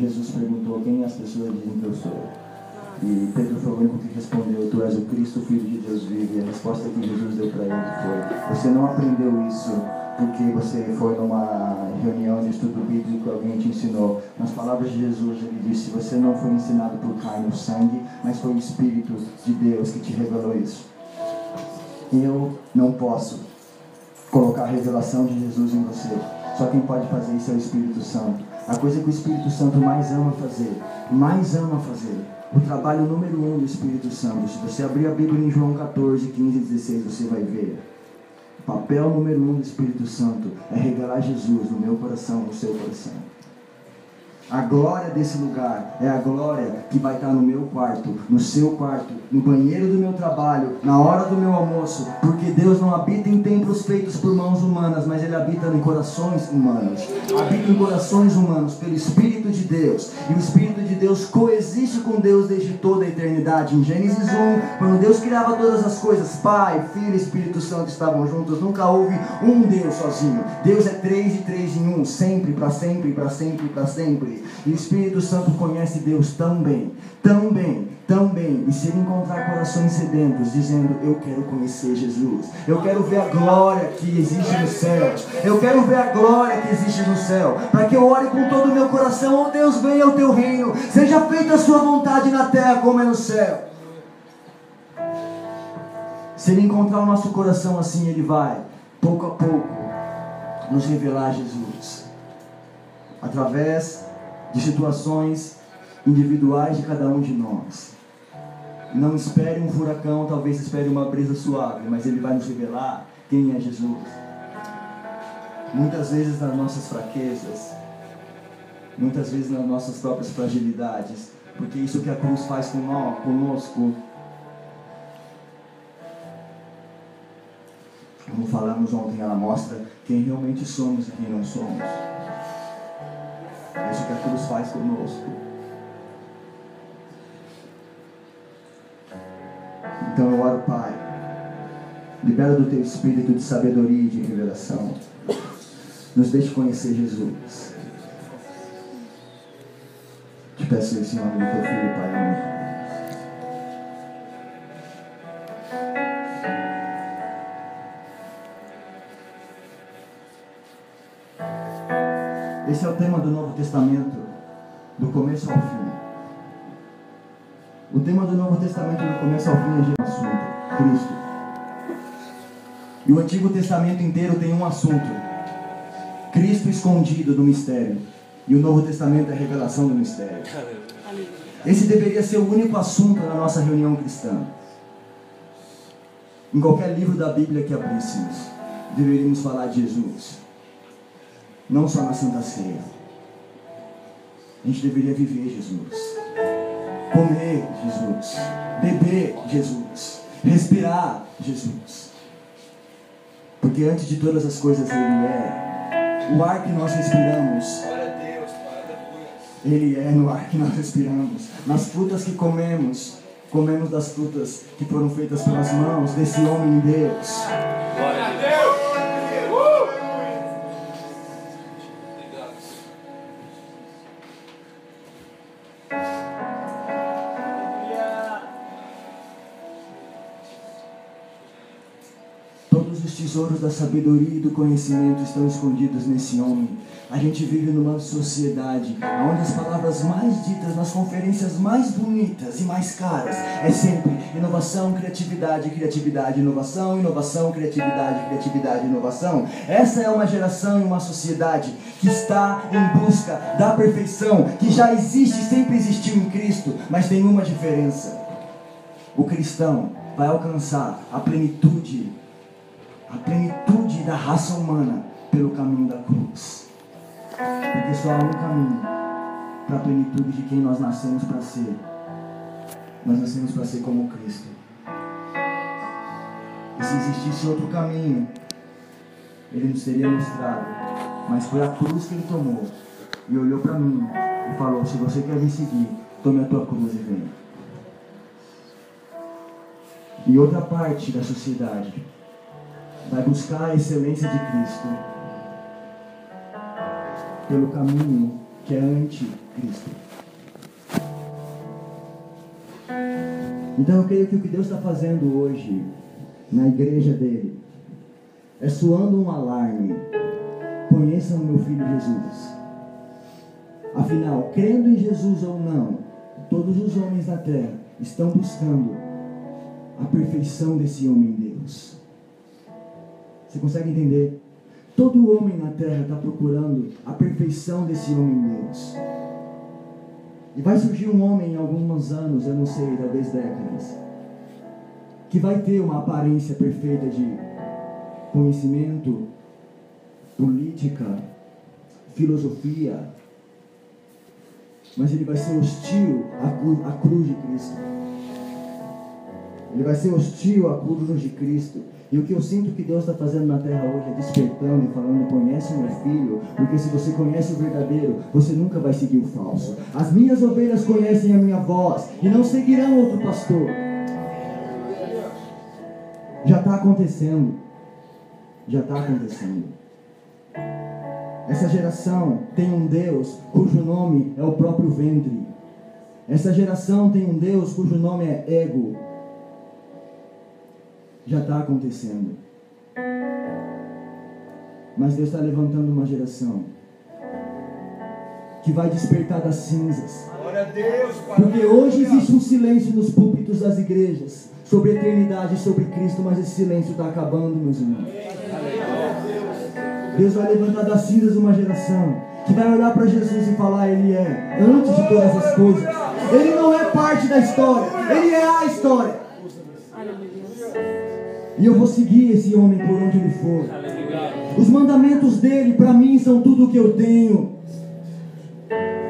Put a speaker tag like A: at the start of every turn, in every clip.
A: Jesus perguntou: quem as pessoas dizem que eu sou? E Pedro foi o único que respondeu: tu és o Cristo, Filho de Deus vivo. E a resposta que Jesus deu para ele foi: você não aprendeu isso porque você foi numa reunião de estudo bíblico que alguém te ensinou. Nas palavras de Jesus, ele disse: você não foi ensinado por carne ou sangue, mas foi o Espírito de Deus que te revelou isso. Eu não posso colocar a revelação de Jesus em você. Só quem pode fazer isso é o Espírito Santo. A coisa que o Espírito Santo mais ama fazer, o trabalho número 1 do Espírito Santo. Se você abrir a Bíblia em João 14, 15 e 16, você vai ver. O papel número 1 do Espírito Santo é revelar Jesus no meu coração, no seu coração. A glória desse lugar é a glória que vai estar no meu quarto, no seu quarto, no banheiro do meu trabalho, na hora do meu almoço, porque Deus não habita em templos feitos por mãos humanas, mas Ele habita em corações humanos. Habita em corações humanos pelo Espírito de Deus. E o Espírito de Deus coexiste com Deus desde toda a eternidade. Em Gênesis 1, quando Deus criava todas as coisas, Pai, Filho e Espírito Santo estavam juntos. Nunca houve um Deus sozinho. Deus é 3 e 3 em 1, sempre, para sempre, para sempre, para sempre. E o Espírito Santo conhece Deus tão bem, tão bem, tão bem. E se ele encontrar corações sedentos dizendo: eu quero conhecer Jesus, eu quero ver a glória que existe no céu, eu quero ver a glória que existe no céu, para que eu ore com todo o meu coração: oh Deus, venha o teu reino, seja feita a sua vontade na terra como é no céu. Se ele encontrar o nosso coração assim, ele vai pouco a pouco nos revelar Jesus através de situações individuais de cada um de nós. Não espere um furacão, talvez espere uma brisa suave, mas ele vai nos revelar quem é Jesus. Muitas vezes nas nossas fraquezas, muitas vezes nas nossas próprias fragilidades, porque isso que a cruz faz conosco, como falamos ontem, ela mostra quem realmente somos e quem não somos. É isso que a cruz faz conosco. Então eu oro: Pai, libera do teu espírito de sabedoria e de revelação. Nos deixe conhecer Jesus. Te peço isso em nome do teu filho, Pai. Amém. Esse é o tema do Novo Testamento, do começo ao fim. O tema do Novo Testamento, do começo ao fim, é um assunto: Cristo. E o Antigo Testamento inteiro tem um assunto: Cristo escondido do mistério. E o Novo Testamento é a revelação do mistério. Esse deveria ser o único assunto na nossa reunião cristã. Em qualquer livro da Bíblia que abríssemos, deveríamos falar de Jesus. Não só na Santa Ceia. A gente deveria viver Jesus, comer Jesus, beber Jesus, respirar Jesus. Porque antes de todas as coisas Ele é. O ar que nós respiramos, Ele é no ar que nós respiramos. Nas frutas que comemos das frutas que foram feitas pelas mãos desse homem de Deus.
B: Glória a Deus!
A: Os tesouros da sabedoria e do conhecimento estão escondidos nesse homem. A gente vive numa sociedade onde as palavras mais ditas nas conferências mais bonitas e mais caras é sempre inovação, criatividade, criatividade, inovação, inovação, criatividade, criatividade, inovação. Essa é uma geração e uma sociedade que está em busca da perfeição, que já existe, sempre existiu em Cristo, mas tem uma diferença: o cristão vai alcançar a plenitude da raça humana pelo caminho da cruz. Porque só há um caminho para a plenitude de quem nós nascemos para ser. Nós nascemos para ser como Cristo. E se existisse outro caminho, Ele nos teria mostrado. Mas foi a cruz que Ele tomou e olhou para mim e falou: se você quer me seguir, tome a tua cruz e venha. E outra parte da sociedade vai buscar a excelência de Cristo pelo caminho que é anticristo. Então eu creio que o que Deus está fazendo hoje na igreja dele é soando um alarme. Conheçam o meu filho Jesus. Afinal, crendo em Jesus ou não, todos os homens da terra estão buscando a perfeição desse homem Deus. Você consegue entender? Todo homem na terra está procurando a perfeição desse homem Deus. E vai surgir um homem em alguns anos, eu não sei, talvez décadas, que vai ter uma aparência perfeita de conhecimento, política, filosofia, mas ele vai ser hostil à cruz de Cristo. Ele vai ser hostil à cruz de Cristo. E o que eu sinto que Deus está fazendo na terra hoje é despertando e falando: conhece o meu filho, porque se você conhece o verdadeiro, você nunca vai seguir o falso. As minhas ovelhas conhecem a minha voz e não seguirão outro pastor. Já está acontecendo. Já está acontecendo. Essa geração tem um Deus cujo nome é o próprio ventre. Essa geração tem um Deus cujo nome é ego. Já está acontecendo. Mas Deus está levantando uma geração que vai despertar das cinzas. Porque hoje existe um silêncio nos púlpitos das igrejas sobre a eternidade e sobre Cristo, mas esse silêncio está acabando, meus irmãos. Deus vai levantar das cinzas uma geração que vai olhar para Jesus e falar: Ele é antes de todas as coisas. Ele não é parte da história, Ele é a história. E eu vou seguir esse homem por onde ele for. Os mandamentos dele para mim são tudo o que eu tenho.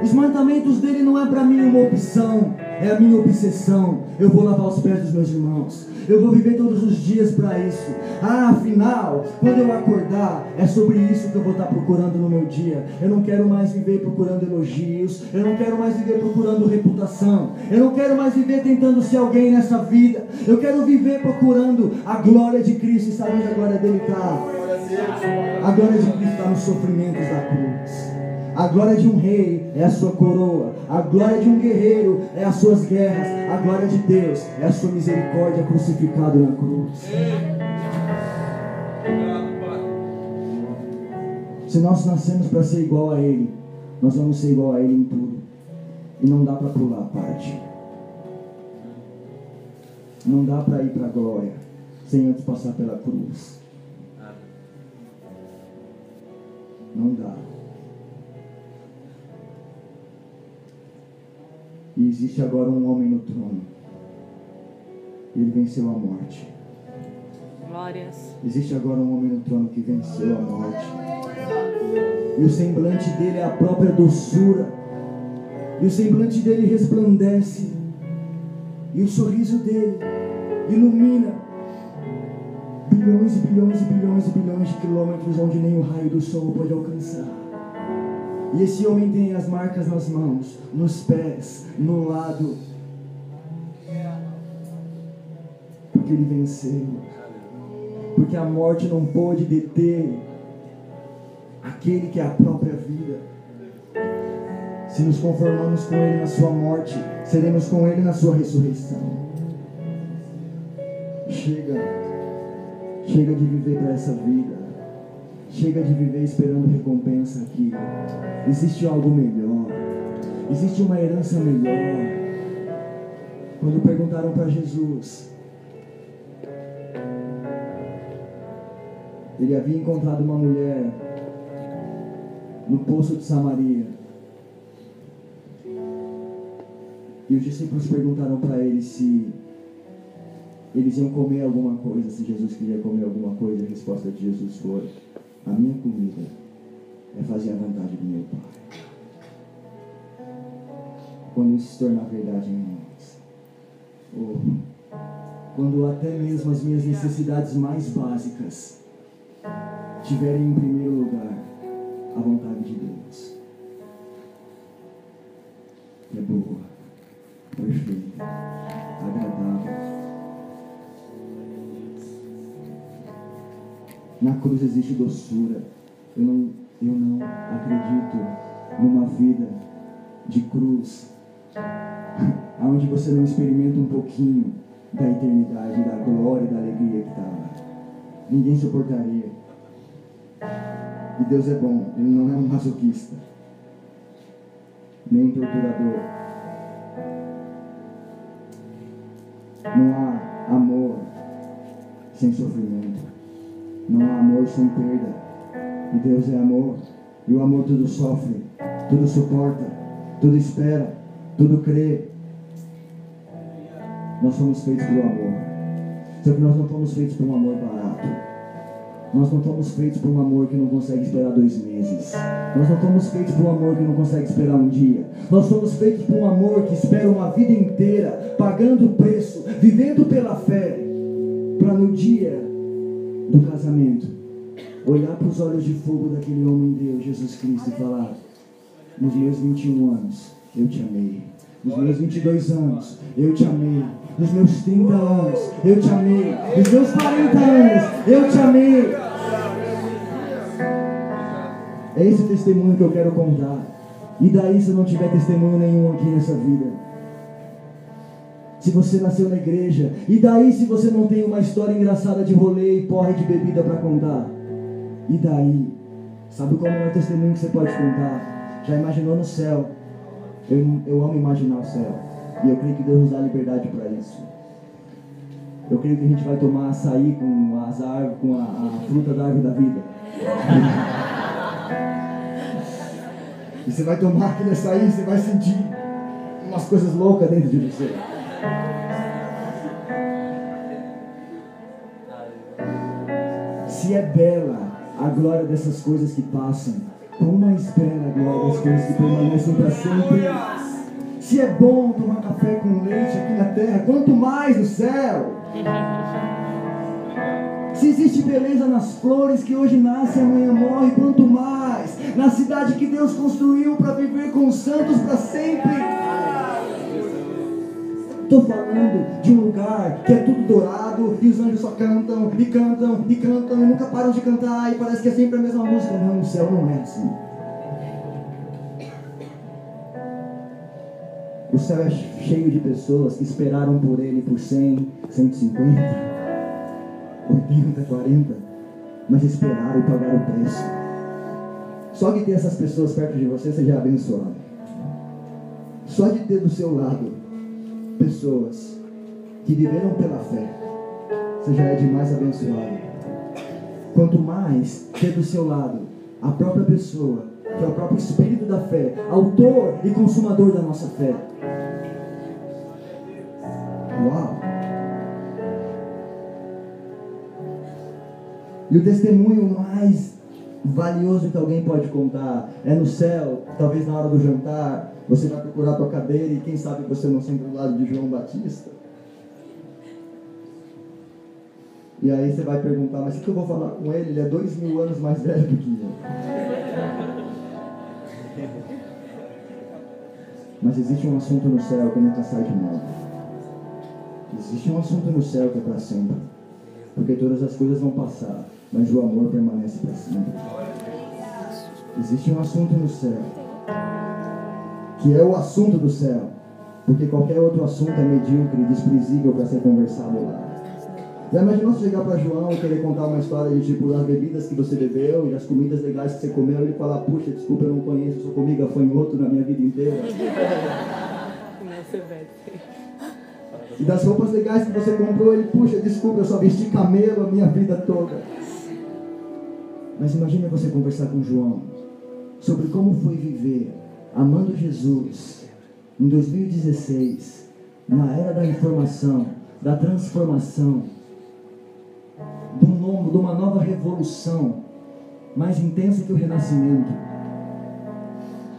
A: Os mandamentos dele não é para mim uma opção, é a minha obsessão. Eu vou lavar os pés dos meus irmãos. Eu vou viver todos os dias para isso. Afinal, quando eu acordar, é sobre isso que eu vou estar procurando no meu dia. Eu não quero mais viver procurando elogios. Eu não quero mais viver procurando reputação. Eu não quero mais viver tentando ser alguém nessa vida. Eu quero viver procurando a glória de Cristo. E sabe onde a glória dele está? A glória de Cristo está nos sofrimentos da cruz. A glória de um rei é a sua coroa. A glória de um guerreiro é as suas guerras. A glória de Deus é a sua misericórdia crucificado na cruz. Se nós nascemos para ser igual a Ele, nós vamos ser igual a Ele em tudo. E não dá para pular a parte. Não dá para ir para a glória sem antes passar pela cruz. Não dá. E existe agora um homem no trono. Ele venceu a morte.
C: Glórias.
A: Existe agora um homem no trono que venceu a morte. E o semblante dele é a própria doçura. E o semblante dele resplandece. E o sorriso dele ilumina bilhões e bilhões e bilhões e bilhões de quilômetros onde nem o raio do sol pode alcançar. E esse homem tem as marcas nas mãos, nos pés, no lado. Porque ele venceu. Porque a morte não pôde deter aquele que é a própria vida. Se nos conformamos com Ele na sua morte, seremos com Ele na sua ressurreição. Chega de viver para essa vida. Chega de viver esperando recompensa aqui. Existe algo melhor. Existe uma herança melhor. Quando perguntaram para Jesus, ele havia encontrado uma mulher no poço de Samaria. E os discípulos perguntaram para ele se eles iam comer alguma coisa, se Jesus queria comer alguma coisa. A resposta de Jesus foi: a minha comida é fazer a vontade do meu Pai. Quando isso se tornar verdade em nós, quando até mesmo as minhas necessidades mais básicas tiverem em primeiro lugar a vontade de Deus, que é boa, perfeita, agradável. Na cruz existe doçura. Eu não acredito numa vida de cruz, onde você não experimenta um pouquinho da eternidade, da glória e da alegria que está lá. Ninguém suportaria. E Deus é bom, Ele não é um masoquista, nem um torturador. Não há amor sem sofrimento, não há amor sem perda. E Deus é amor, e o amor tudo sofre, tudo suporta, tudo espera, tudo crê. Nós somos feitos pelo amor, só que nós não fomos feitos por um amor barato. Nós não fomos feitos por um amor que não consegue esperar 2 meses. Nós não fomos feitos por um amor que não consegue esperar um dia. Nós fomos feitos por um amor que espera uma vida inteira, pagando o preço, vivendo pela fé, para no dia do casamento, olhar para os olhos de fogo daquele homem Deus, Jesus Cristo, e falar: nos meus 21 anos, eu te amei. Nos meus 22 anos, eu te amei. Nos meus 30 anos, eu te amei. Nos meus 40 anos, eu te amei. É esse testemunho que eu quero contar. E daí se eu não tiver testemunho nenhum aqui nessa vida? Se você nasceu na igreja, e daí se você não tem uma história engraçada de rolê e porre de bebida para contar? E daí? Sabe qual é o maior testemunho que você pode contar? Já imaginou no céu? Eu amo imaginar o céu. E eu creio que Deus nos dá liberdade para isso. Eu creio que a gente vai tomar açaí com a fruta da árvore da vida. E você vai tomar aquele açaí, você vai sentir umas coisas loucas dentro de você. Se é bela a glória dessas coisas que passam, quão mais bela a glória das coisas que permanecem para sempre. Se é bom tomar café com leite aqui na terra, quanto mais no céu. Se existe beleza nas flores que hoje nascem e amanhã morrem, quanto mais na cidade que Deus construiu para viver com os santos para sempre. Estou falando de um lugar que é tudo dourado e os anjos só cantam e cantam e cantam e nunca param de cantar e parece que é sempre a mesma música. Não, o céu não é assim. O céu é cheio de pessoas que esperaram por Ele por 100, 150, 80, 40, mas esperaram e pagaram o preço. Só de ter essas pessoas perto de você, você já é abençoado. Só de ter do seu lado pessoas que viveram pela fé, você já é demais abençoado. Quanto mais ter do seu lado a própria pessoa, que é o próprio Espírito da fé, autor e consumador da nossa fé. Uau! E o testemunho mais valioso que alguém pode contar é no céu, talvez na hora do jantar, você vai procurar a tua cadeira e quem sabe você não senta do lado de João Batista. E aí você vai perguntar, mas o que eu vou falar com ele? Ele é 2000 anos mais velho do que eu. Mas existe um assunto no céu que nunca sai de moda. Existe um assunto no céu que é para sempre. Porque todas as coisas vão passar, mas o amor permanece para sempre. Existe um assunto no céu, que é o assunto do céu. Porque qualquer outro assunto é medíocre e desprezível para ser conversado lá. Já imaginou se chegar para João e querer contar uma história de tipo das bebidas que você bebeu e as comidas legais que você comeu e ele falar: puxa, desculpa, eu não conheço, eu só comi gafanhoto na minha vida inteira. E das roupas legais que você comprou, ele: puxa, desculpa, eu só vesti camelo a minha vida toda. Mas imagine você conversar com João sobre como foi viver amando Jesus em 2016, na era da informação, da transformação, de uma nova revolução mais intensa que o renascimento.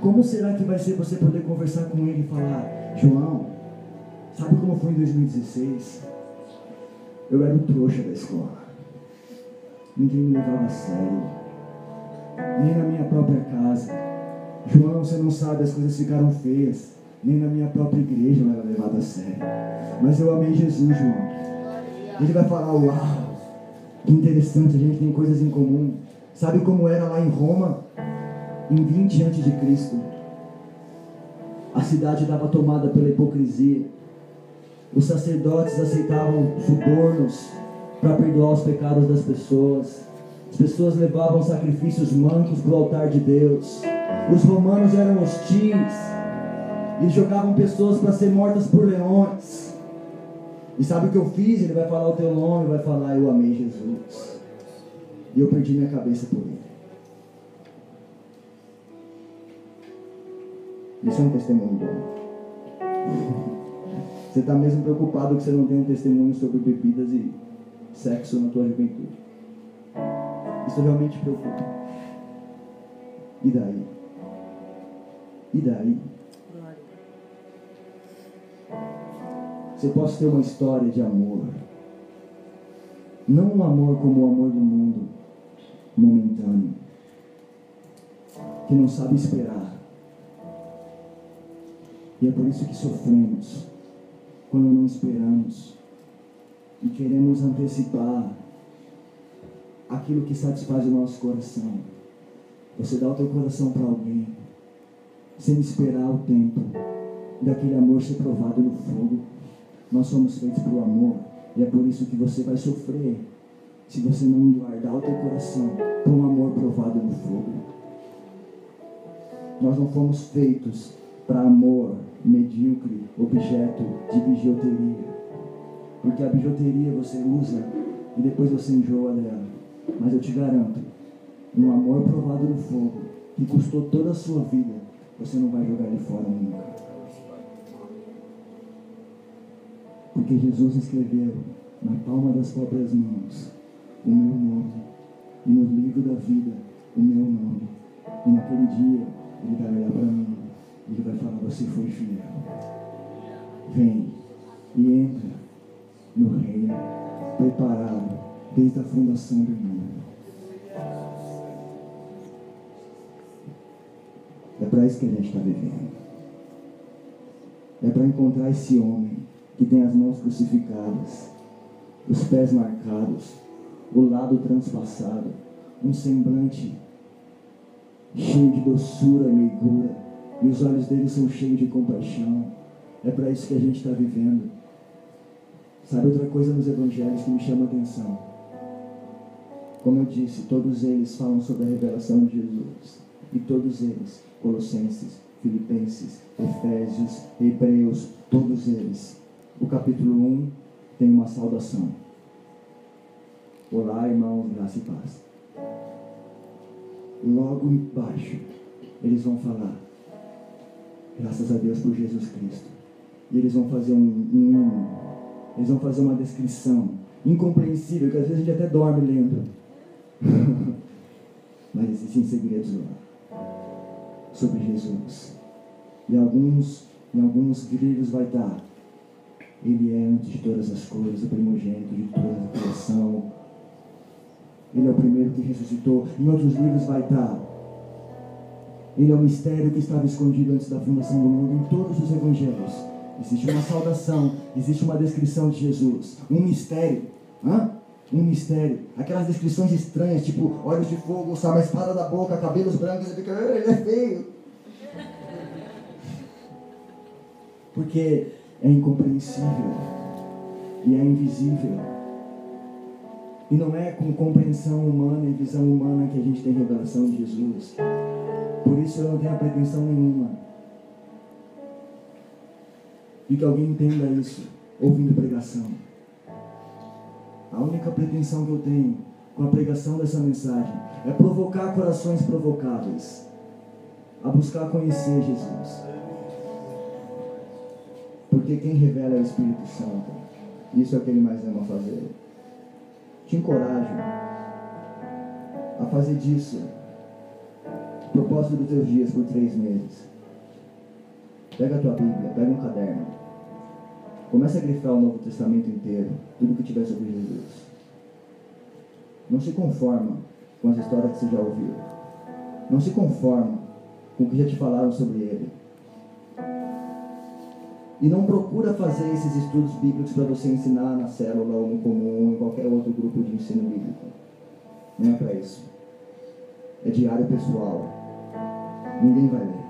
A: Como será que vai ser você poder conversar com ele e falar: João, sabe como foi em 2016? Eu era o trouxa da escola, ninguém me levava a sério, nem na minha própria casa. João, você não sabe, as coisas ficaram feias, nem na minha própria igreja eu era levado a sério, mas eu amei Jesus, João. Ele vai falar: uau, que interessante, a gente tem coisas em comum. Sabe como era lá em Roma? Em 20 a.C., a cidade estava tomada pela hipocrisia. Os sacerdotes aceitavam subornos para perdoar os pecados das pessoas. As pessoas levavam sacrifícios mancos para o altar de Deus. Os romanos eram hostis. Eles jogavam pessoas para ser mortas por leões. E sabe o que eu fiz? Ele vai falar o teu nome, vai falar: eu amei Jesus. E eu perdi minha cabeça por ele. Isso é um testemunho bom. Você está mesmo preocupado que você não tem um testemunho sobre bebidas e sexo na tua juventude. Isso realmente preocupa. E daí? E daí? Você pode ter uma história de amor. Não um amor como o amor do mundo, momentâneo, que não sabe esperar. E é por isso que sofremos quando não esperamos e queremos antecipar aquilo que satisfaz o nosso coração. Você dá o teu coração para alguém sem esperar o tempo daquele amor ser provado no fogo. Nós somos feitos para o amor, e é por isso que você vai sofrer se você não guardar o teu coração para um amor provado no fogo. Nós não fomos feitos para amor medíocre, objeto de bijuteria, porque a bijuteria você usa e depois você enjoa dela. Mas eu te garanto, um amor provado no fogo, que custou toda a sua vida, você não vai jogar ele fora nunca. Porque Jesus escreveu na palma das próprias mãos o meu nome, e no livro da vida o meu nome. E naquele dia ele vai olhar para mim e ele vai falar: você foi fiel. Vem e entra no reino preparado desde a fundação do mundo. É para isso que a gente está vivendo. É para encontrar esse homem que tem as mãos crucificadas, os pés marcados, o lado transpassado, um semblante cheio de doçura e meigura, e os olhos dele são cheios de compaixão. É para isso que a gente está vivendo. Sabe outra coisa nos evangelhos que me chama a atenção? Como eu disse, todos eles falam sobre a revelação de Jesus. E todos eles, Colossenses, Filipenses, Efésios, Hebreus, todos eles, o capítulo 1 tem uma saudação. Olá, irmãos, graça e paz. Logo embaixo, eles vão falar: graças a Deus por Jesus Cristo. E eles vão fazer um hino, eles vão fazer uma descrição incompreensível, que às vezes a gente até dorme lendo. Mas existem segredos lá sobre Jesus. E em alguns livros vai estar: ele é antes de todas as coisas, o primogênito de toda a criação. Ele é o primeiro que ressuscitou. Em outros livros vai estar: ele é o mistério que estava escondido antes da fundação do mundo. Em todos os evangelhos existe uma saudação, existe uma descrição de Jesus. Um mistério. Um mistério. Aquelas descrições estranhas, tipo olhos de fogo, sai uma espada da boca, cabelos brancos, e fica: ele é feio. Porque é incompreensível e é invisível. E não é com compreensão humana e visão humana que a gente tem revelação de Jesus. Por isso eu não tenho pretensão nenhuma de que alguém entenda isso ouvindo pregação. A única pretensão que eu tenho com a pregação dessa mensagem é provocar corações provocáveis a buscar conhecer Jesus. Porque quem revela é o Espírito Santo. Isso é o que ele mais ama fazer. Te encorajo a fazer disso o propósito dos teus dias por 3 meses. Pega a tua Bíblia, pega um caderno. Começa a grifar o Novo Testamento inteiro, tudo que tiver sobre Jesus. Não se conforma com as histórias que você já ouviu. Não se conforma com o que já te falaram sobre ele. E não procura fazer esses estudos bíblicos para você ensinar na célula ou no comum ou em qualquer outro grupo de ensino bíblico. Não é para isso. É diário pessoal. ninguém vai ler,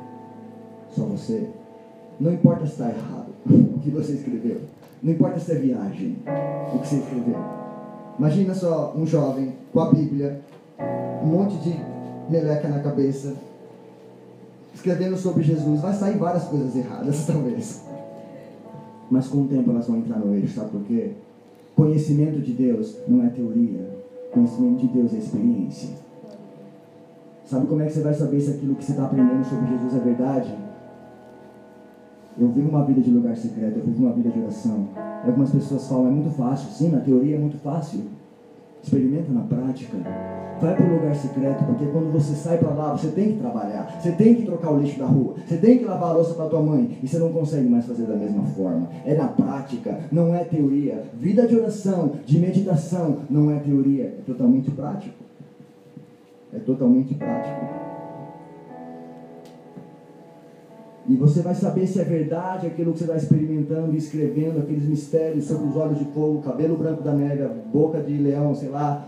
A: só você. Não importa se está errado o que você escreveu, não importa se é viagem o que você escreveu. Imagina só um jovem com a Bíblia, um monte de meleca na cabeça, escrevendo sobre Jesus. Vai sair várias coisas erradas, talvez. Mas com o tempo elas vão entrar no eixo, sabe por quê? Conhecimento de Deus não é teoria. Conhecimento de Deus é experiência. Sabe como é que você vai saber se aquilo que você está aprendendo sobre Jesus é verdade? Eu vivo uma vida de lugar secreto, eu vivo uma vida de oração. Algumas pessoas falam, é muito fácil. Sim, na teoria é muito fácil. Experimenta na prática. Vai para o lugar secreto, porque quando você sai para lá, você tem que trabalhar, você tem que trocar o lixo da rua, você tem que lavar a louça para tua mãe, e você não consegue mais fazer da mesma forma. É na prática, não é teoria. Vida de oração, de meditação, não é teoria, é totalmente prático. É totalmente prático. E você vai saber se é verdade aquilo que você está experimentando e escrevendo, aqueles mistérios sobre os olhos de fogo, cabelo branco da neve, boca de leão, sei lá.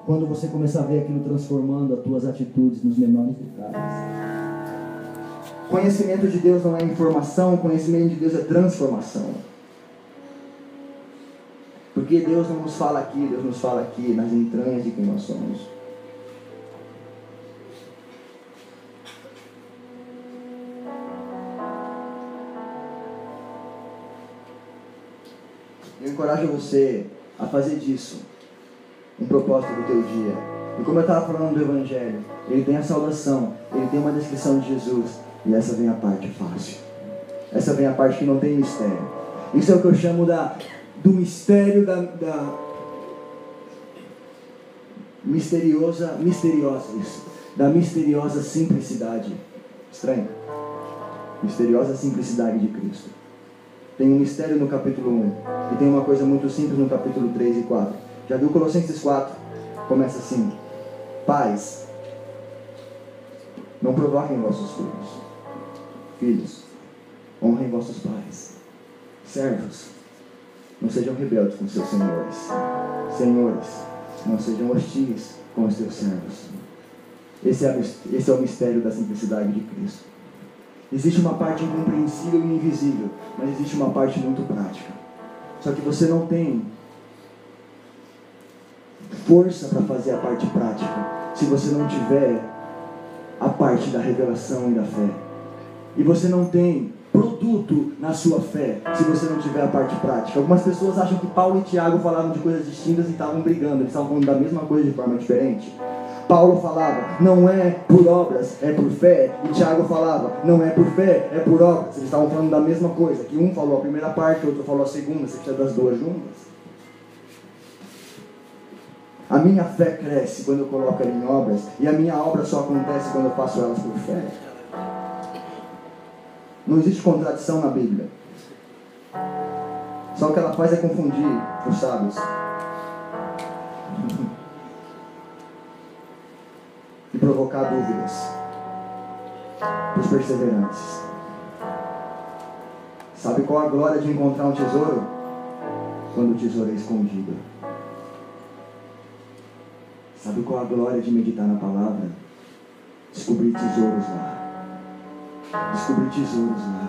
A: Quando você começar a ver aquilo transformando as tuas atitudes nos menores detalhes. Conhecimento de Deus não é informação, conhecimento de Deus é transformação. Porque Deus não nos fala aqui, Deus nos fala aqui, nas entranhas de quem nós somos. Eu encorajo você a fazer disso um propósito do teu dia. E como eu estava falando do Evangelho, ele tem a saudação, ele tem uma descrição de Jesus, e essa vem a parte fácil. Essa vem a parte que não tem mistério. Isso é o que eu chamo do mistério misteriosa isso, da misteriosa simplicidade. Estranho? Misteriosa simplicidade de Cristo. Tem um mistério no capítulo 1, e tem uma coisa muito simples no capítulo 3 e 4. Já viu Colossenses 4? Começa assim: pais, não provoquem vossos filhos. Filhos, honrem vossos pais. Servos, não sejam rebeldes com seus senhores. Senhores, não sejam hostis com os teus servos. Esse é o mistério da simplicidade de Cristo. Existe uma parte incompreensível e invisível, mas existe uma parte muito prática. Só que você não tem força para fazer a parte prática se você não tiver a parte da revelação e da fé. E você não tem produto na sua fé se você não tiver a parte prática. Algumas pessoas acham que Paulo e Tiago falavam de coisas distintas e estavam brigando. Eles estavam falando da mesma coisa de forma diferente. Paulo falava, não é por obras, é por fé. E Tiago falava, não é por fé, é por obras. Eles estavam falando da mesma coisa, que um falou a primeira parte, o outro falou a segunda. Você precisa das duas juntas. A minha fé cresce quando eu coloco ela em obras, e a minha obra só acontece quando eu faço elas por fé. Não existe contradição na Bíblia. Só o que ela faz é confundir os sábios. E provocar dúvidas para os perseverantes. Sabe qual a glória de encontrar um tesouro? Quando o tesouro é escondido. Sabe qual a glória de meditar na palavra? Descobrir tesouros lá. Descobrir tesouros lá.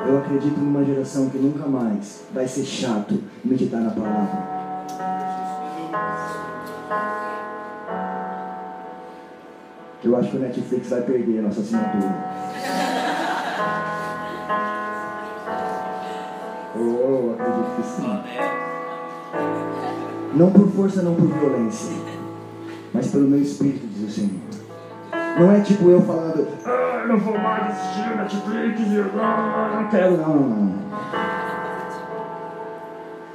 A: Eu acredito numa geração que nunca mais vai ser chato meditar na palavra. Eu acho que o Netflix vai perder a nossa assinatura. Oh, acredito que sim. Não por força, não por violência, mas pelo meu espírito, diz o Senhor. Não é tipo eu falando, não vou mais assistir Netflix, não quero, não.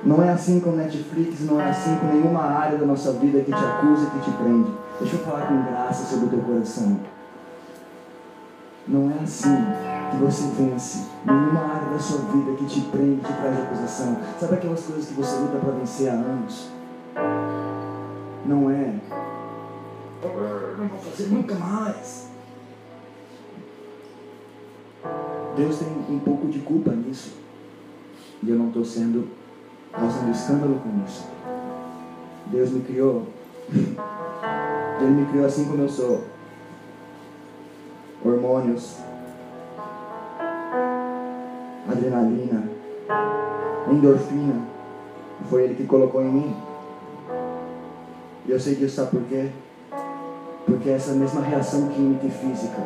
A: Não é assim com Netflix, não é assim com nenhuma área da nossa vida que te acusa e que te prende. Deixa eu falar com graça sobre o teu coração. Não é assim que você vence nenhuma área da sua vida que te prende, te traz acusação. Sabe aquelas coisas que você luta para vencer há anos? Não é. Não vou fazer nunca mais. Deus tem um pouco de culpa nisso. E eu não estou causando escândalo com isso. Deus me criou. Ele me criou assim como eu sou. hormônios, adrenalina, endorfina. Foi Ele que colocou em mim. E eu sei disso, sabe por quê? Porque essa mesma reação química e física,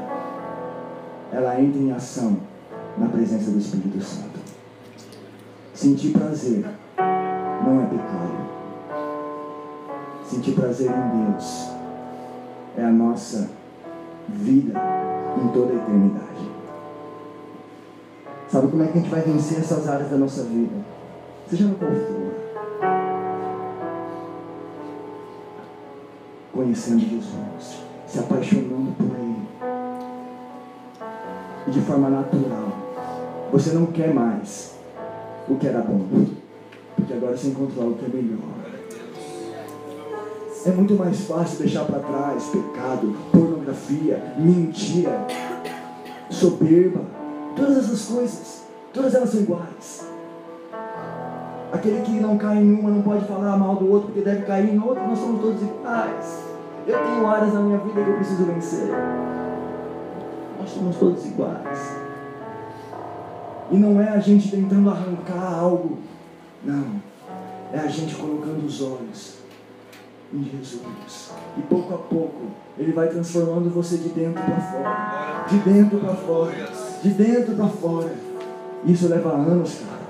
A: ela entra em ação na presença do Espírito Santo. Sentir prazer não é pecado. Sentir prazer em Deus é a nossa vida em toda a eternidade. Sabe como é que a gente vai vencer essas áreas da nossa vida? Seja no qual for. Conhecendo Jesus, se apaixonando por Ele. E de forma natural. Você não quer mais o que era bom, porque agora você encontrou algo que é melhor. É muito mais fácil deixar para trás pecado, pornografia, mentira, soberba, todas essas coisas, todas elas são iguais. Aquele que não cai em uma não pode falar mal do outro porque deve cair em outra. Nós somos todos iguais. Eu tenho áreas na minha vida que eu preciso vencer. Nós somos todos iguais. E não é a gente tentando arrancar algo. Não. É a gente colocando os olhos em Jesus. E pouco a pouco Ele vai transformando você de dentro para fora. De dentro para fora. De dentro para fora. Isso leva anos, cara.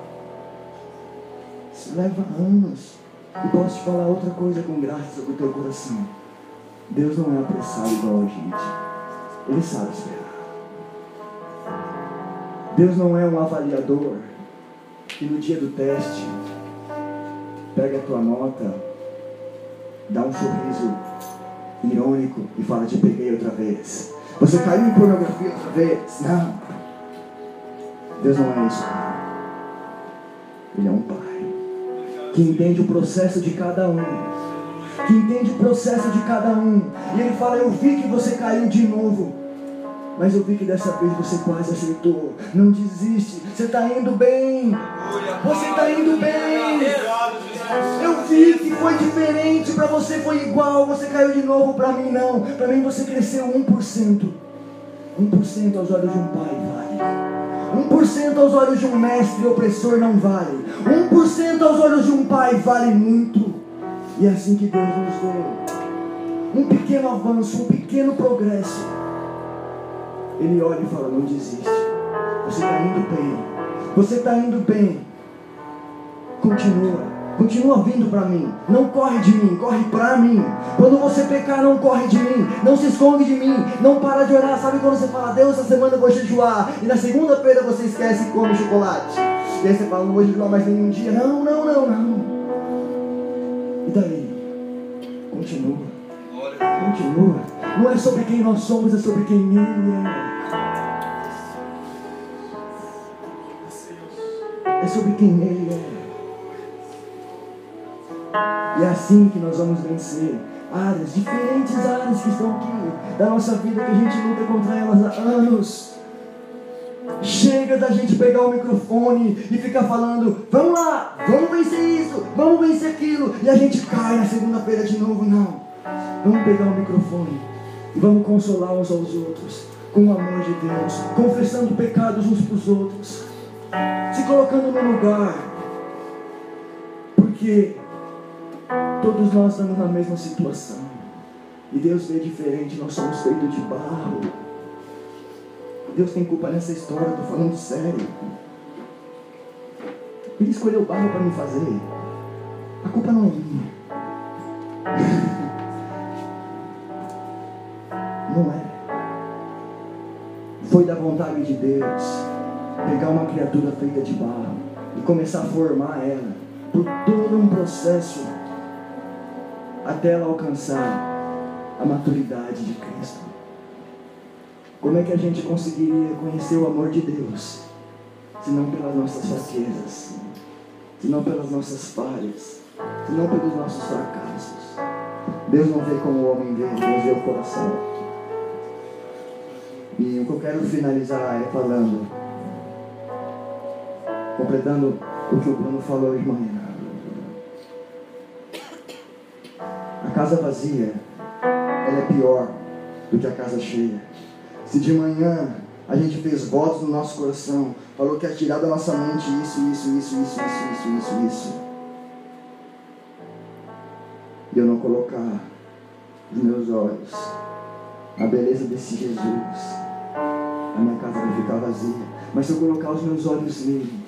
A: Isso leva anos. E posso te falar outra coisa com graça sobre o teu coração. Deus não é apressado igual a gente. Ele sabe esperar. Deus não é um avaliador que no dia do teste pega a tua nota, dá um sorriso irônico e fala: te peguei outra vez. Você caiu em pornografia outra vez. Não. Deus não é isso, cara. Ele é um pai que entende o processo de cada um. Que entende o processo de cada um. E Ele fala: eu vi que você caiu de novo, mas eu vi que dessa vez você quase acertou. Não desiste. Você está indo bem. Você está indo bem. Eu vi que foi diferente. Para você foi igual. Você caiu de novo. Para mim não. Para mim você cresceu 1%. 1% aos olhos de um pai vale. 1% aos olhos de um mestre opressor não vale. 1% aos olhos de um pai vale muito. E é assim que Deus nos deu. Um pequeno avanço, um pequeno progresso. Ele olha e fala: não desiste. Você está indo bem. Você está indo bem. Continua. Continua vindo para mim. Não corre de mim, corre para mim. Quando você pecar, não corre de mim. Não se esconde de mim. Não para de orar. Sabe quando você fala: Deus, essa semana eu vou jejuar, e na segunda-feira você esquece e come chocolate. E aí você fala: não vou jejuar mais nenhum dia. Não. E daí? Continua. Continua. Não é sobre quem nós somos, é sobre quem Ele é. É sobre quem Ele é. E é assim que nós vamos vencer áreas, diferentes áreas que estão aqui da nossa vida, que a gente luta contra elas há anos. Chega da gente pegar o microfone e ficar falando: vamos lá, vamos vencer isso, vamos vencer aquilo, e a gente cai na segunda-feira de novo. Não. Vamos pegar o microfone e vamos consolar uns aos outros com o amor de Deus, confessando pecados uns para os outros, se colocando no lugar, porque todos nós estamos na mesma situação e Deus vê diferente. Nós somos feitos de barro. Deus tem culpa nessa história, estou falando sério. Ele escolheu o barro para me fazer. A culpa não é minha. Não é. Foi da vontade de Deus pegar uma criatura feita de barro e começar a formar ela por todo um processo até ela alcançar a maturidade de Cristo. Como é que a gente conseguiria conhecer o amor de Deus se não pelas nossas fraquezas, se não pelas nossas falhas, se não pelos nossos fracassos? Deus não vê como o homem vê, Deus vê o coração. E o que eu quero finalizar é falando, completando o que o Bruno falou de manhã. A casa vazia, ela é pior do que a casa cheia. Se de manhã a gente fez votos no nosso coração, falou que ia tirar da nossa mente isso, e eu não colocar os meus olhos na beleza desse Jesus, a minha casa vai ficar vazia. Mas se eu colocar os meus olhos nele,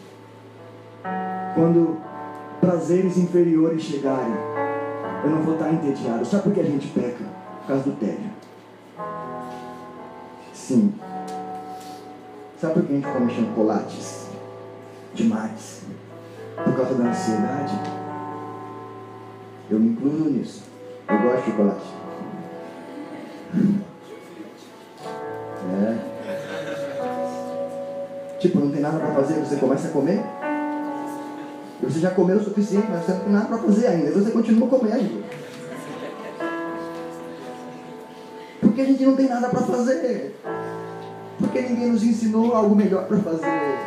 A: quando prazeres inferiores chegarem, eu não vou estar entediado. Sabe por que a gente peca? Por causa do tédio. Sim. Sabe por que a gente come chocolates demais? Por causa da ansiedade. Eu me incluo nisso. Eu gosto de chocolate. Tipo, não tem nada para fazer, você começa a comer. E você já comeu o suficiente, mas você não tem nada para fazer ainda. Então você continua comendo. Porque a gente não tem nada para fazer. Porque ninguém nos ensinou algo melhor para fazer.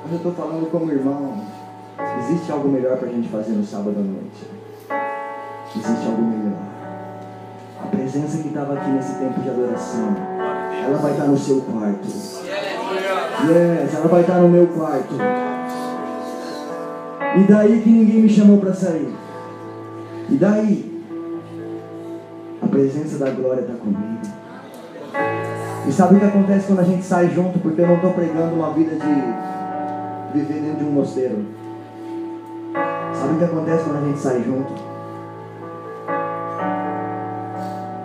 A: Mas eu estou falando como irmão. Existe algo melhor para a gente fazer no sábado à noite. Existe algo melhor. A presença que estava aqui nesse tempo de adoração, ela vai estar no seu quarto. Yes, ela vai estar no meu quarto. E daí que ninguém me chamou para sair. E daí, a presença da glória está comigo. E sabe o que acontece quando a gente sai junto? Porque eu não estou pregando uma vida de viver dentro de um mosteiro. Sabe o que acontece quando a gente sai junto?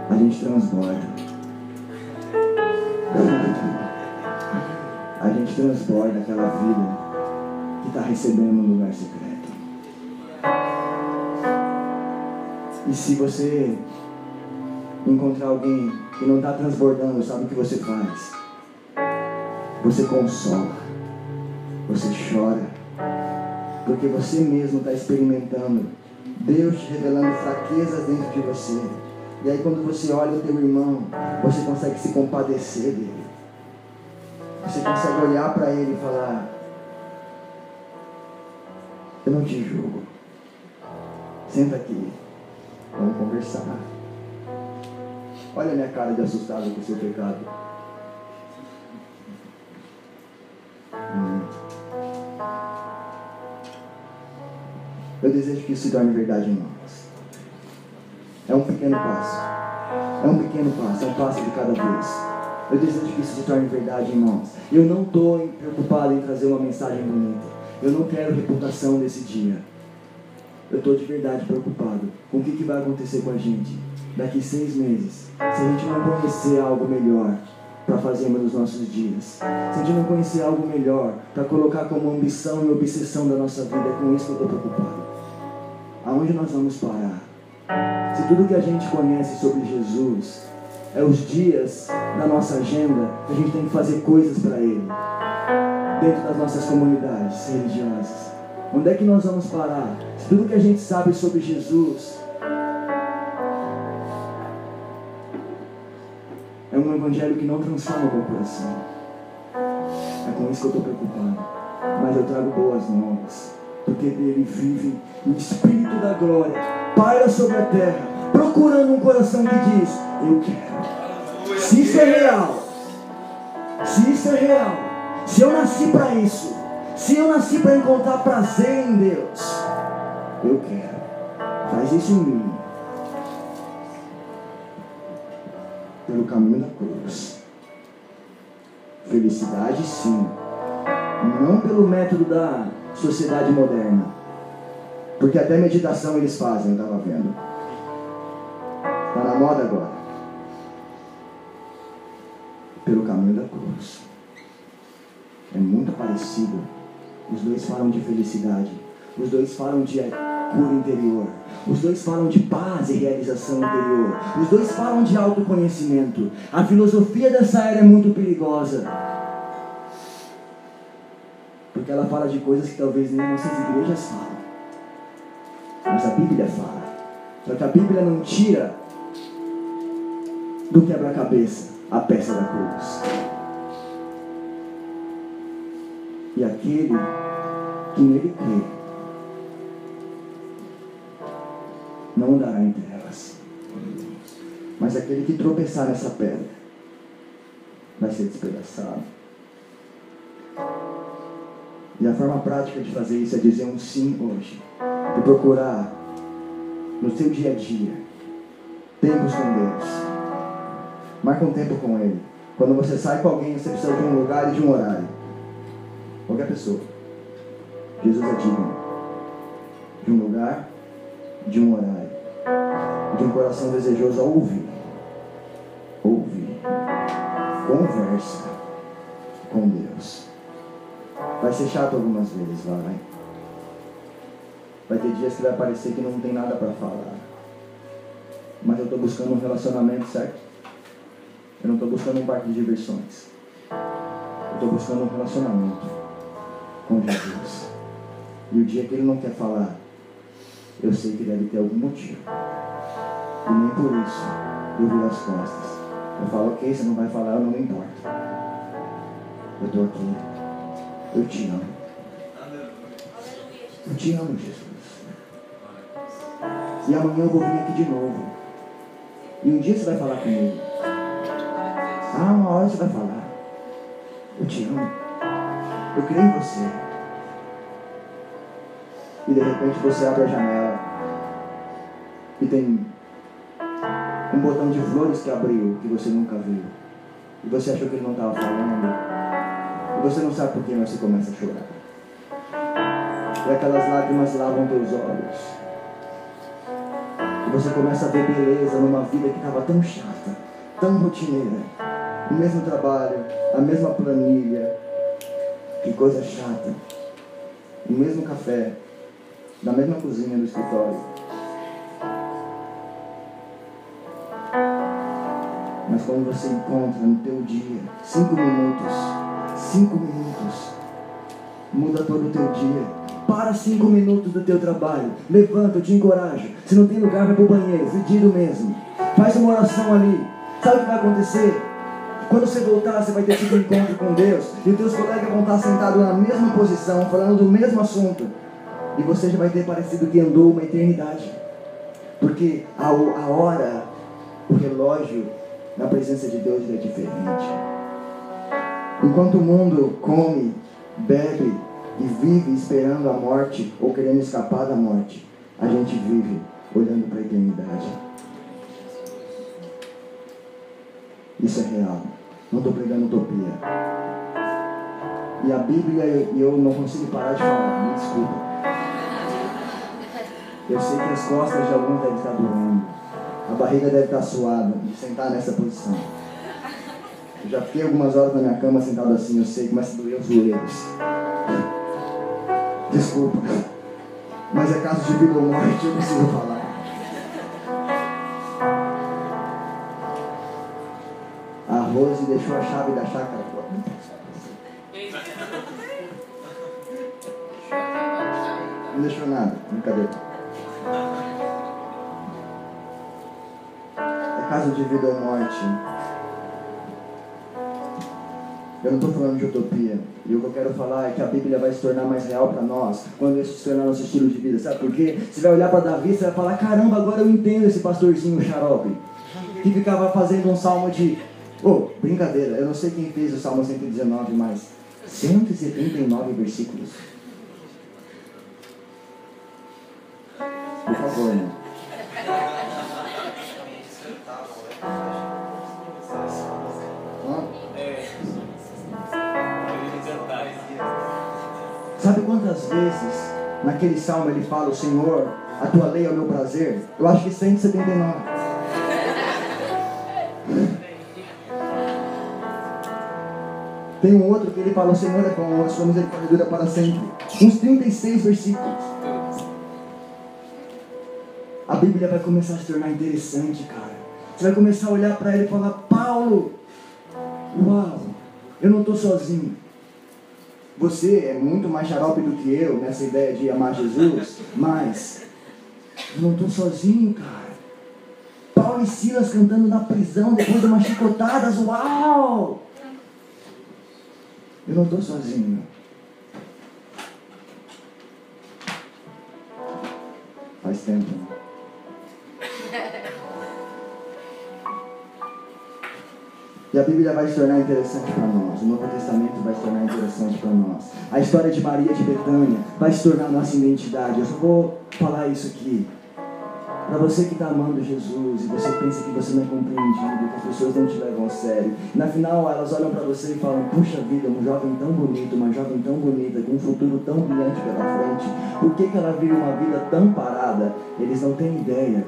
A: A gente transborda. A gente transborda aquela vida que está recebendo um lugar secreto. E se você encontrar alguém que não está transbordando, sabe o que você faz? Você consola. Você chora. Porque você mesmo está experimentando Deus te revelando fraquezas dentro de você. E aí quando você olha o teu irmão, você consegue se compadecer dele. Você consegue olhar para ele e falar: eu não te julgo. Senta aqui. Vamos conversar. Olha a minha cara de assustado com o seu pecado. Eu desejo que isso se torne verdade em nós. É um pequeno passo. É um pequeno passo. É um passo de cada vez. Eu desejo que isso se torne verdade em nós. Eu não estou preocupado em trazer uma mensagem bonita. Eu não quero reputação nesse dia. Eu estou de verdade preocupado com o que vai acontecer com a gente daqui 6 meses. Se a gente não conhecer algo melhor para fazermos nos nossos dias. Se a gente não conhecer algo melhor para colocar como ambição e obsessão da nossa vida, é com isso que eu estou preocupado. Aonde nós vamos parar? Se tudo que a gente conhece sobre Jesus é os dias da nossa agenda, a gente tem que fazer coisas para Ele dentro das nossas comunidades religiosas. Onde é que nós vamos parar? Se tudo que a gente sabe sobre Jesus é um evangelho que não transforma o meu coração. É com isso que eu estou preocupado. Mas eu trago boas novas, porque dele vive o Espírito da glória, paira sobre a terra, procurando um coração que diz: eu quero. Se isso é real, se eu nasci para isso, se eu nasci para encontrar prazer em Deus, eu quero. Faz isso em mim. Pelo caminho da cruz. Felicidade, sim. Não pelo método da sociedade moderna. Porque até meditação eles fazem, eu estava vendo. Está na moda agora. Pelo caminho da cruz. É muito parecido. Os dois falam de felicidade. Os dois falam de cura interior. Os dois falam de paz e realização interior. Os dois falam de autoconhecimento. A filosofia dessa era é muito perigosa. Porque ela fala de coisas que talvez nem nossas igrejas falam. Mas a Bíblia fala. Só que a Bíblia não tira do quebra-cabeça a peça da cruz. E aquele que nele crê não andará em trevas, mas Mas aquele que tropeçar nessa pedra vai ser despedaçado. E a forma prática de fazer isso é dizer um sim hoje. E procurar no seu dia a dia tempos com Deus. Marca um tempo com Ele. Quando você sai com alguém, você precisa de um lugar e de um horário. Qualquer pessoa. Jesus é digno de um lugar, de um horário, de um coração desejoso a ouvir. Ouvir. Conversa com Deus. Vai ser chato algumas vezes, vai. Vai ter dias que vai parecer que não tem nada para falar. Mas eu estou buscando um relacionamento, certo? Eu não estou buscando um parque de diversões. Eu estou buscando um relacionamento com Jesus. E o dia que Ele não quer falar, eu sei que deve ter algum motivo. E nem por isso eu viro as costas. Eu falo, ok, você não vai falar, eu não me importo. Eu estou aqui. Eu te amo. Eu te amo, Jesus. E amanhã eu vou vir aqui de novo. E um dia você vai falar comigo. Ah, uma hora você vai falar. Eu te amo. Eu creio em você. E de repente você abre a janela e tem um botão de flores que abriu, que você nunca viu. E você achou que ele não estava falando. E você não sabe por que, mas você começa a chorar. E aquelas lágrimas lavam teus olhos. E você começa a ver beleza numa vida que estava tão chata, tão rotineira. O mesmo trabalho, a mesma planilha. Que coisa chata. O mesmo café, na mesma cozinha do escritório. Mas quando você encontra no teu dia 5 minutos, muda todo o teu dia. Para 5 minutos do teu trabalho. Levanta, eu te encorajo. Se não tem lugar, vai pro banheiro, fedido mesmo. Faz uma oração ali. Sabe o que vai acontecer? Quando você voltar, você vai ter tido um encontro com Deus. E os teus colegas vão estar sentados na mesma posição, falando do mesmo assunto. E você já vai ter parecido que andou uma eternidade. Porque a hora, o relógio, na presença de Deus, é diferente. Enquanto o mundo come, bebe e vive esperando a morte ou querendo escapar da morte, a gente vive olhando para a eternidade. Isso é real. Não estou pregando utopia. E a Bíblia, eu não consigo parar de falar, me desculpa. Eu sei que as costas de alguns devem estar doendo. A barriga deve estar suada de sentar nessa posição. Eu já fiquei algumas horas na minha cama sentado assim, eu sei, começa a doer os joelhos. Desculpa. Mas é caso de vida ou morte, eu preciso falar. A Rose deixou a chave da chácara fora. Não deixou nada, brincadeira. É caso de vida ou morte. Eu não estou falando de utopia. E o que eu quero falar é que a Bíblia vai se tornar mais real para nós quando isso se tornar nosso estilo de vida. Sabe por quê? Você vai olhar para Davi e vai falar, caramba, agora eu entendo esse pastorzinho xarope que ficava fazendo um salmo de... Oh, brincadeira, eu não sei quem fez o Salmo 119, mas 179 versículos. Por favor, né? Sabe quantas vezes naquele salmo ele fala, o Senhor, a tua lei é o meu prazer? Eu acho que 179. Tem um outro que ele fala, o Senhor é bom, a sua misericórdia dura para sempre. Uns 36 versículos. A Bíblia vai começar a se tornar interessante, cara. Você vai começar a olhar para ele e falar, Paulo, uau, eu não estou sozinho. Você é muito mais xarope do que eu nessa ideia de amar Jesus, mas eu não estou sozinho, cara. Paulo e Silas cantando na prisão depois de umas chicotadas, uau! Eu não estou sozinho. Faz tempo. E a Bíblia vai se tornar interessante para nós. O Novo Testamento vai se tornar interessante para nós. A história de Maria de Betânia vai se tornar nossa identidade. Eu só vou falar isso aqui. Para você que está amando Jesus e você pensa que você não é compreendido, que as pessoas não te levam a sério. E na final elas olham para você e falam: puxa vida, um jovem tão bonito, uma jovem tão bonita, com um futuro tão brilhante pela frente. Por que ela vive uma vida tão parada? Eles não têm ideia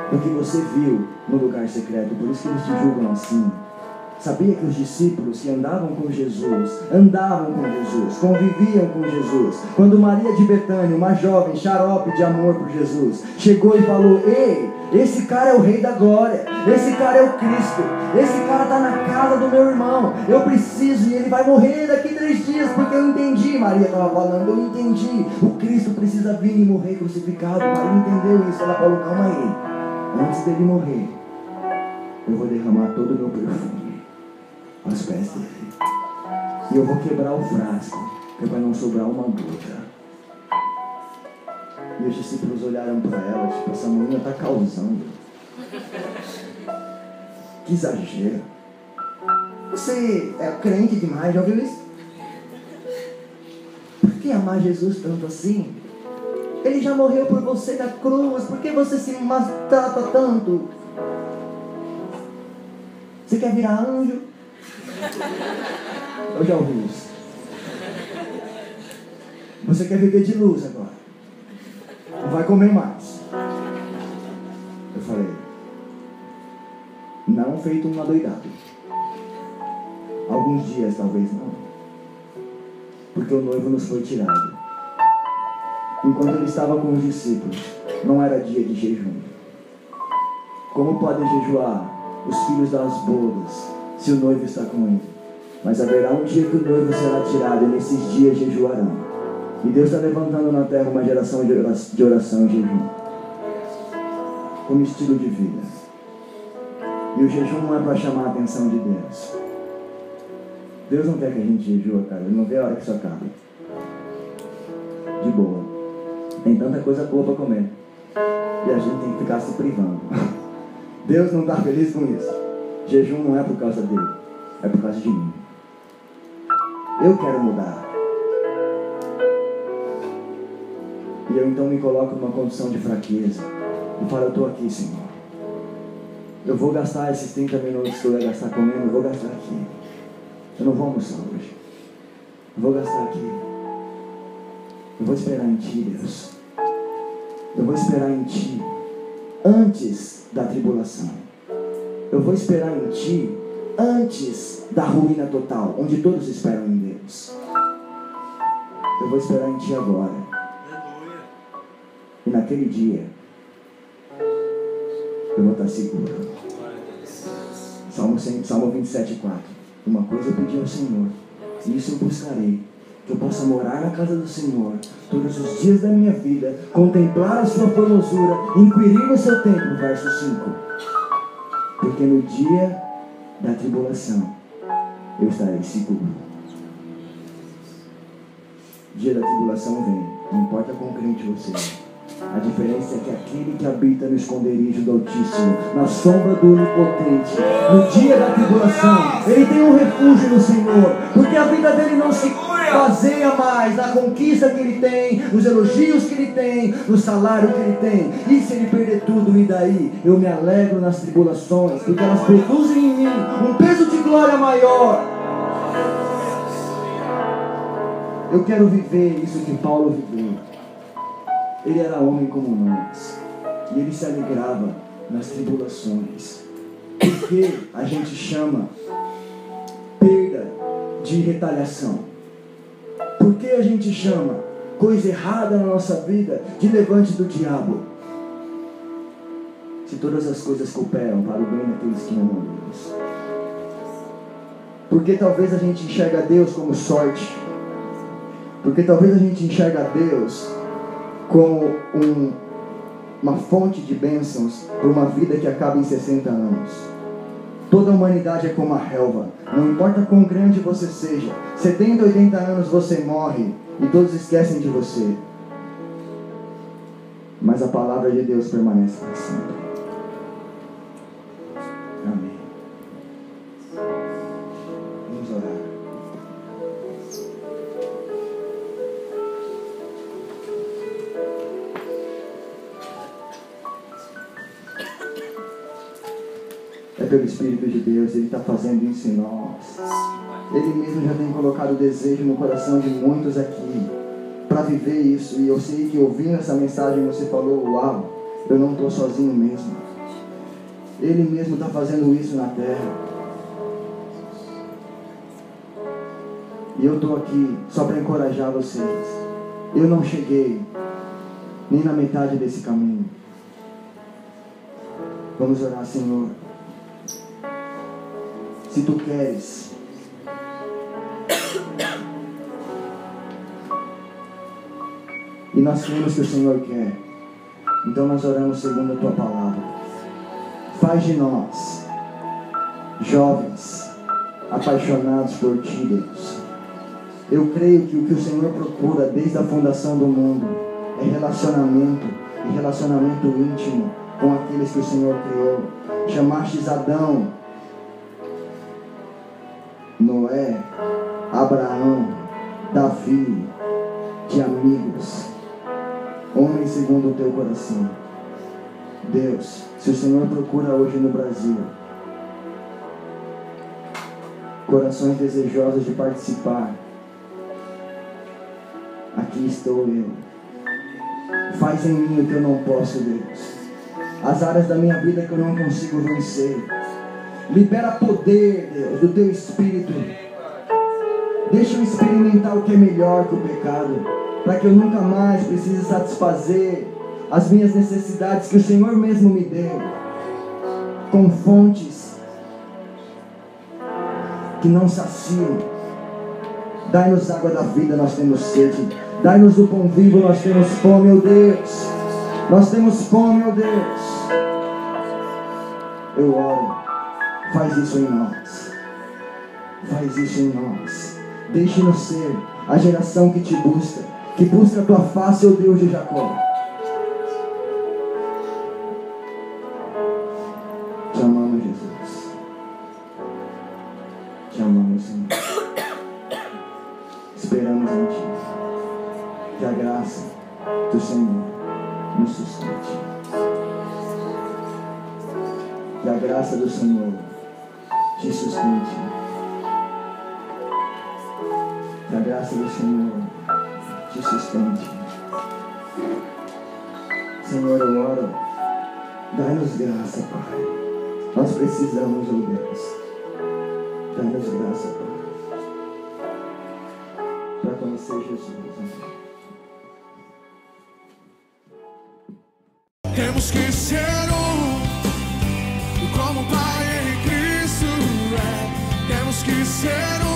A: do que você viu no lugar secreto. Por isso que eles te julgam assim. Sabia que os discípulos que andavam com Jesus, conviviam com Jesus. Quando Maria de Betânia, uma jovem xarope de amor por Jesus, chegou e falou: ei, esse cara é o Rei da Glória, esse cara é o Cristo, esse cara está na casa do meu irmão, eu preciso, e ele vai morrer daqui 3 dias, porque eu entendi. Maria estava falando: eu entendi, o Cristo precisa vir e morrer crucificado. Maria entendeu isso. Ela falou: calma aí, antes dele morrer, eu vou derramar todo o meu perfume aos pés dele. E eu vou quebrar o frasco, que é para não sobrar uma gota. E os discípulos olharam para ela, tipo, essa menina está causando. Que exagero. Você é crente demais, já ouviu isso? Por que amar Jesus tanto assim? Ele já morreu por você na cruz, por que você se maltrata tanto? Você quer virar anjo? Eu já ouvi isso. Você quer viver de luz agora? Não vai comer mais. Eu falei: não feito um adoidado. Alguns dias talvez não. Porque o noivo nos foi tirado. Enquanto ele estava com os discípulos, não era dia de jejum. Como podem jejuar os filhos das bodas se o noivo está com ele? Mas haverá um dia que o noivo será tirado, e nesses dias jejuarão. E Deus está levantando na terra uma geração de oração e jejum, como estilo de vida. E o jejum não é para chamar a atenção de Deus. Deus não quer que a gente jejua, cara. Ele não vê a hora que isso acaba. De boa. Tem tanta coisa boa para comer, e a gente tem que ficar se privando. Deus não está feliz com isso. Jejum não é por causa dele, é por causa de mim. Eu quero mudar. E eu então me coloco numa condição de fraqueza e falo: eu estou aqui, Senhor. Eu vou gastar esses 30 minutos que eu ia gastar comendo, eu vou gastar aqui. Eu não vou almoçar hoje. Eu vou gastar aqui. Eu vou esperar em Ti, Deus. Eu vou esperar em Ti antes da tribulação. Eu vou esperar em Ti antes da ruína total, onde todos esperam em Deus. Eu vou esperar em Ti agora. E naquele dia eu vou estar seguro. Salmo 27:4. Uma coisa eu pedi ao Senhor, e isso eu buscarei: que eu possa morar na casa do Senhor todos os dias da minha vida, contemplar a sua formosura, inquirir no seu templo. Verso 5. Porque no dia da tribulação eu estarei seguro. O dia da tribulação vem, não importa quão crente você é. A diferença é que aquele que habita no esconderijo do Altíssimo, na sombra do Onipotente, no dia da tribulação, ele tem um refúgio no Senhor, porque a vida dele não se baseia mais na conquista que ele tem, nos elogios que ele tem, no salário que ele tem. E se ele perder tudo, e daí? Eu me alegro nas tribulações, porque elas produzem em mim um peso de glória maior. Eu quero viver isso que Paulo viveu. Ele era homem como nós, e ele se alegrava nas tribulações. Por que a gente chama perda de retaliação? Por que a gente chama coisa errada na nossa vida de levante do diabo? Se todas as coisas cooperam para o bem daqueles que amam Deus. Porque talvez a gente enxerga Deus como sorte. Porque talvez a gente enxerga Deus como uma fonte de bênçãos para uma vida que acaba em 60 anos. Toda a humanidade é como a relva. Não importa quão grande você seja, 70, 80 anos você morre e todos esquecem de você. Mas a palavra de Deus permanece para sempre. Amém. É pelo Espírito de Deus, Ele está fazendo isso em nós. Ele mesmo já tem colocado o desejo no coração de muitos aqui para viver isso. E eu sei que ouvindo essa mensagem você falou, uau, eu não estou sozinho mesmo. Ele mesmo está fazendo isso na terra. E eu estou aqui só para encorajar vocês. Eu não cheguei nem na metade desse caminho. Vamos orar, Senhor. Se Tu queres, e nós cremos que o Senhor quer, então nós oramos segundo a Tua palavra. Faz de nós jovens apaixonados por Ti, Deus. Eu creio que o que o Senhor procura desde a fundação do mundo é relacionamento, e relacionamento íntimo com aqueles que o Senhor criou. Chamastes Adão, Noé, Abraão, Davi, de amigos, homens segundo o Teu coração. Deus, se o Senhor procura hoje no Brasil corações desejosos de participar, aqui estou eu. Faz em mim o que eu não posso, Deus. As áreas da minha vida que eu não consigo vencer. Libera poder, Deus, do Teu Espírito. Deixa eu experimentar o que é melhor que o pecado, para que eu nunca mais precise satisfazer as minhas necessidades que o Senhor mesmo me deu, com fontes que não saciam. Dai-nos água da vida, nós temos sede. Dai-nos o pão vivo, nós temos fome, ó Deus. Nós temos fome, ó Deus. Eu oro, faz isso em nós. Faz isso em nós. Deixe-nos ser a geração que Te busca, que busca a Tua face, ó Deus de Jacó. Te amamos, Jesus. Te amamos, Senhor. Esperamos em Ti. Que a graça do Senhor nos sustente. Que a graça do Senhor te sustente. Que a graça do Senhor te sustente. Senhor, eu oro. Dai-nos graça, Pai. Nós precisamos, ó Deus. Dai-nos graça, Pai, para conhecer Jesus.
D: Temos que ser como o Pai em Cristo é. Temos que ser